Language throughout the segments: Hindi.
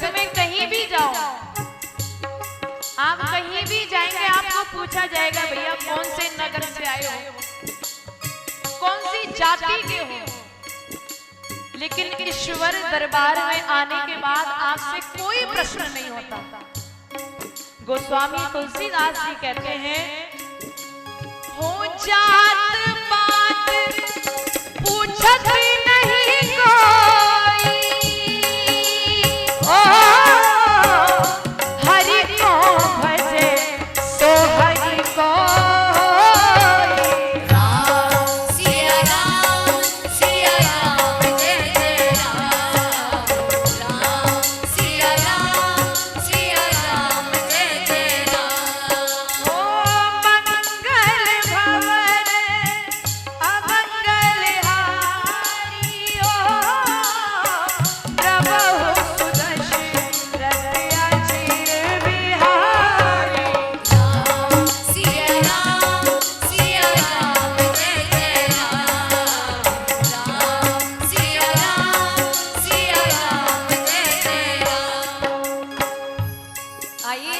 जगत में कहीं भी जाओ, आप कहीं भी जाएंगे आपको पूछा जाएगा भैया कौन से नगर से आए हो, कौन सी जाति के हो। लेकिन ईश्वर दरबार में आने के बाद आपसे कोई प्रश्न नहीं होता। गोस्वामी तुलसीदास जी कहते हैं, हो जात पात पूछत नहीं कोई, ओ हरि को भजे सो हरि को। राम सिया राम जय जय राम, राम सिया राम जय जय राम। ओ मंगल भवन अमंगल हारी, ओ प्रभु सुदर्शन अचिर बिहारी। राम सिया राम जय जय राम, राम सिया राम जय जय राम। आइए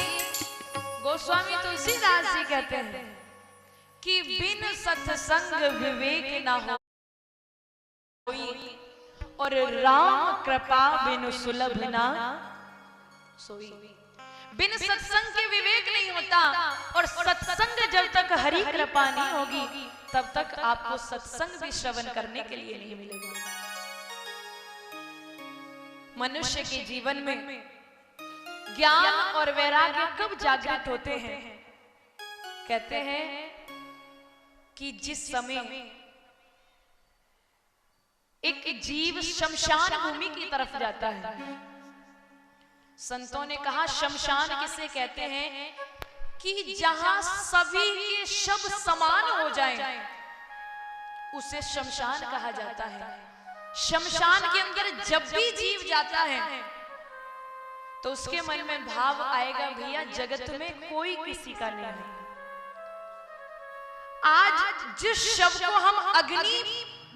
गोस्वामी तुलसीदास जी कहते हैं कि बिन सत्संग विवेक ना हो और राम कृपा बिनु सुलभ ना सोई। बिन सत्संग के विवेक नहीं होता, और सत्संग जब तक हरि कृपा नहीं होगी तब तक आपको सत्संग भी श्रवण करने के लिए नहीं मिलेगा। मनुष्य के जीवन में ज्ञान और वैराग्य कब जागृत होते हैं? कहते हैं कि जिस समय एक जीव शमशान भूमि की तरफ जाता है। संतों ने कहा शमशान किसे कहते हैं कि जहां सभी के शव समान हो जाएं, उसे शमशान कहा जाता है। शमशान के अंदर जब भी जीव जाता है तो उसके मन में भाव आएगा भैया जगत में कोई किसी का नहीं है। आज जिस शव को हम अग्नि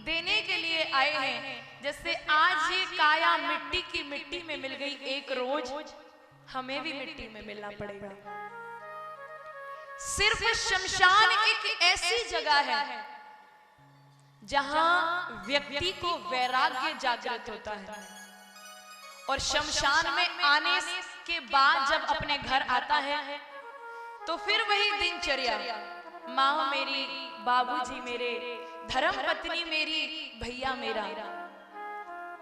देने के लिए आए हैं, जैसे आज ये काया मिट्टी की मिट्टी में मिल गई, एक रोज हमें भी मिट्टी में मिलना पड़ेगा। सिर्फ शमशान एक ऐसी जगह है जहां व्यक्ति को वैराग्य जागृत होता है, और शमशान में आने के बाद जब अपने घर आता है तो फिर वही दिनचर्या, माँ मेरी, बाबूजी मेरे, धर्म पत्नी मेरी, भैया मेरा।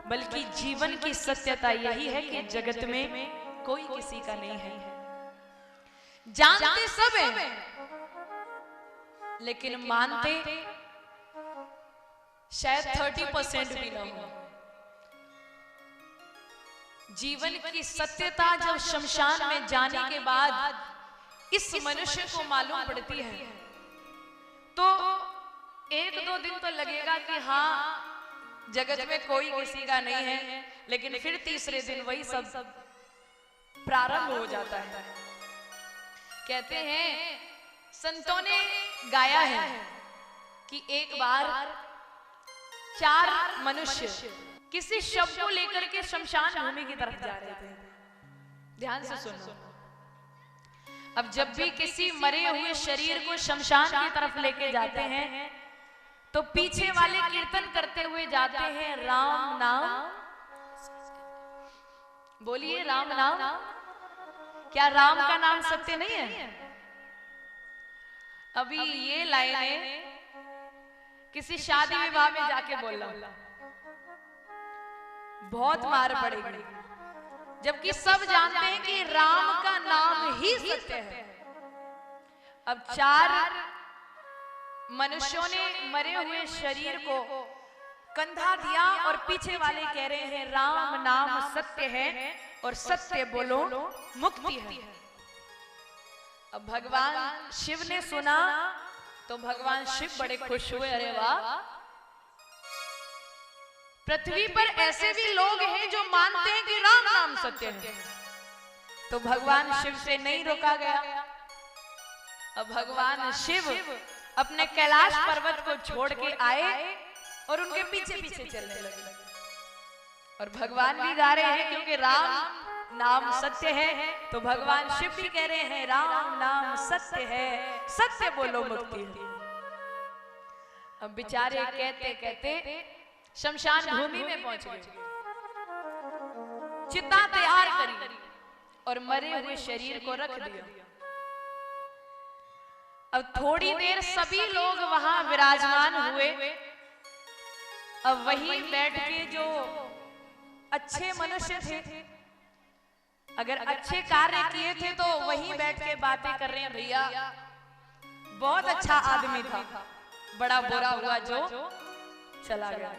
बल्कि जीवन की सत्यता यही है कि जगत में कोई किसी का नहीं है। जानते सब है लेकिन मानते शायद 30% भी ना हो। जीवन की सत्यता जब शमशान में जाने के बाद इस मनुष्य को मालूम पड़ती है तो एक दो दिन तो लगेगा कि हाँ जगत में कोई किसी का नहीं है, लेकिन फिर तीसरे दिन वही सब प्रारंभ हो जाता है। कहते हैं संतों ने गाया है कि एक बार 4 मनुष्य किसी शव को लेकर के शमशान भूमि की तरफ जा रहे थे। ध्यान से सुनो। अब जब भी किसी मरे हुए शरीर को शमशान की तरफ लेके जाते हैं तो पीछे वाले कीर्तन करते हुए जाते हैं, राम नाम, बोलिए राम नाम। क्या राम का नाम सत्य नहीं है? अभी ये लाइनें किसी शादी विवाह में जाके बोल रहा, बहुत मार पड़ेगी, जबकि सब जानते हैं कि राम का नाम ही सत्य है। अब 4 मनुष्यों ने मरे हुए शरीर को कंधा दिया और पीछे वाले कह रहे हैं राम नाम सत्य है और सत्य बोलो मुक्ति है। अब भगवान शिव ने सुना तो भगवान शिव बड़े खुश हुए, अरे वाह, पृथ्वी पर ऐसे भी लोग हैं जो मानते हैं कि राम नाम सत्य है। तो भगवान शिव से नहीं रोका गया। अब भगवान शिव अपने कैलाश पर्वत को छोड़ के आए और उनके पीछे पीछे चलने लगे। और भगवान भी गा रहे हैं क्योंकि राम नाम सत्य है। तो भगवान शिव भी कह रहे हैं राम नाम सत्य है, सत्य बोलो मुक्ति है। अब बेचारे कहते कहते शमशान भूमि में पहुंच गए, चिता तैयार करी और मरे हुए शरीर को रख दिया। अब थोड़ी देर सभी लोग वहां विराजमान हुए। अब वहीं बैठ के जो अच्छे मनुष्य थे, अगर अच्छे कार्य किए थे तो वहीं बैठ के बातें कर रहे हैं, भैया बहुत अच्छा आदमी था, बड़ा बुरा हुआ जो चला गया।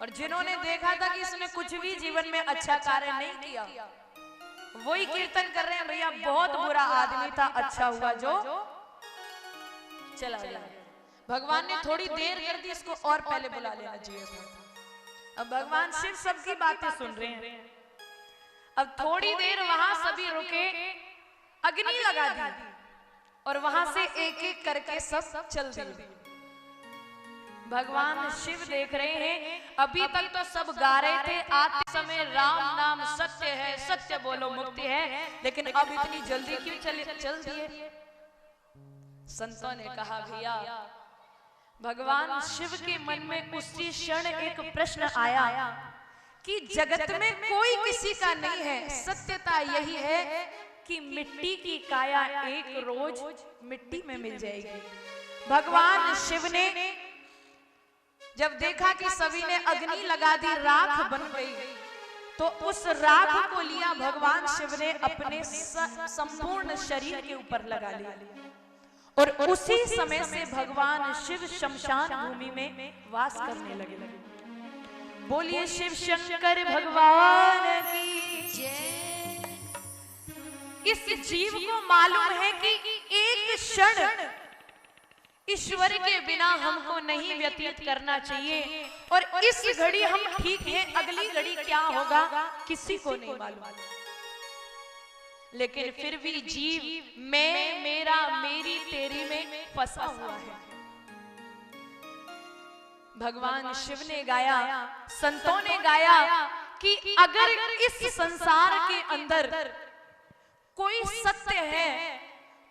और जिन्होंने देखा था कि इसने कुछ भी जीवन में अच्छा कार्य नहीं किया, वही कीर्तन कर रहे हैं, भैया बहुत बुरा आदमी था, अच्छा हुआ जो चला गया। भगवान ने थोड़ी देर कर दी, इसको और पहले बुला लेना चाहिए था। अब भगवान शिव सबकी बातें सुन रहे हैं। अब थोड़ी देर वहां सभी रुके, अग्नि लगा दी और वहां से एक एक करके सब चल दिए। भगवान शिव देख रहे हैं, अभी तक तो सब गा रहे थे आते समय राम नाम सत्य है, सत्य बोलो मुक्ति है, लेकिन अब इतनी जल्दी क्यों चल दिए? संतों ने कहा भैया भगवान शिव के मन में उसी क्षण एक प्रश्न आया कि जगत में कोई किसी का नहीं है, सत्यता यही है कि मिट्टी की काया एक रोज मिट्टी में मिल जाएगी। भगवान शिव ने जब देखा कि सभी ने अग्नि लगा दी, राख बन गई, तो उस राख को लिया भगवान शिव ने अपने संपूर्ण शरीर के ऊपर लगा लिया और उसी समय से भगवान शिव शमशान भूमि में वास करने लगे। बोलिए शिव शंकर भगवान की जय। इस जीव को मालूम है कि एक क्षण ईश्वर के बिना हमको नहीं व्यतीत करना चाहिए, और इस घड़ी हम ठीक हैं, अगली घड़ी क्या होगा किसी को नहीं मालूम। लेकिन फिर भी जीव मैं मेरा मेरी तेरी में फंसा हुआ है। भगवान शिव ने गाया, संतों ने गाया कि अगर इस संसार के अंदर कोई सत्य है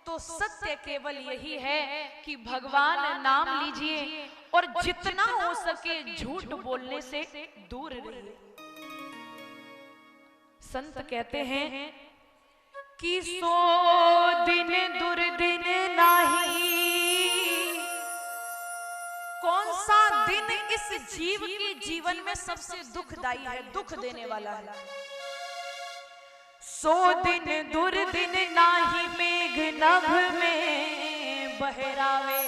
तो सत्य केवल यही है कि भगवान नाम लीजिए और जितना हो सके झूठ बोलने से दूर रहिए। संत कहते हैं कि 100 दिन दुर्दिन नाही, कौन सा दिन इस जीव के जीवन में सबसे दुखदाई है, दुख देने वाला है? 100 दिन दुर्दिन नाही, मेघ नभ में बहरावे।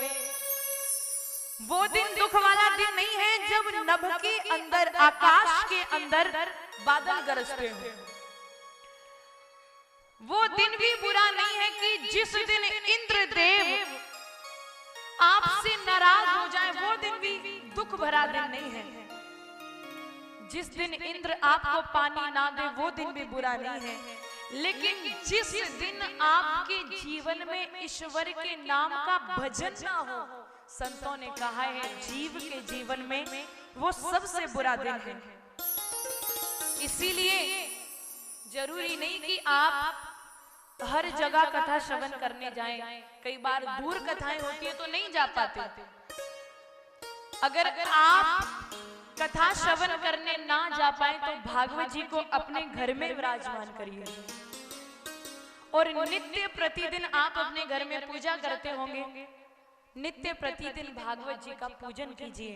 वो दिन दुख वाला दिन नहीं है जब नभ के अंदर, आकाश के अंदर बादल गरजते हैं। वो दिन भी बुरा नहीं है कि जिस दिन इंद्रदेव आपसे नाराज हो जाए, वो दिन भी दुख भरा दिन नहीं है। जिस दिन इंद्र आपको पानी ना दे, वो दिन भी बुरा नहीं है। लेकिन जिस दिन आपके जीवन में ईश्वर के नाम का भजन ना हो, संतों ने कहा है जीव के जीवन में वो सबसे बुरा दिन है। इसीलिए जरूरी नहीं कि आप हर जगह कथा श्रवण करने जाएं। कई बार दूर कथाएं होती है तो नहीं जा पाते। अगर आप कथा श्रवण करने ना जा पाए तो भागवत जी को अपने घर में विराजमान करिए और नित्य प्रतिदिन आप अपने घर में पूजा करते होंगे, नित्य प्रतिदिन भागवत जी का पूजन कीजिए।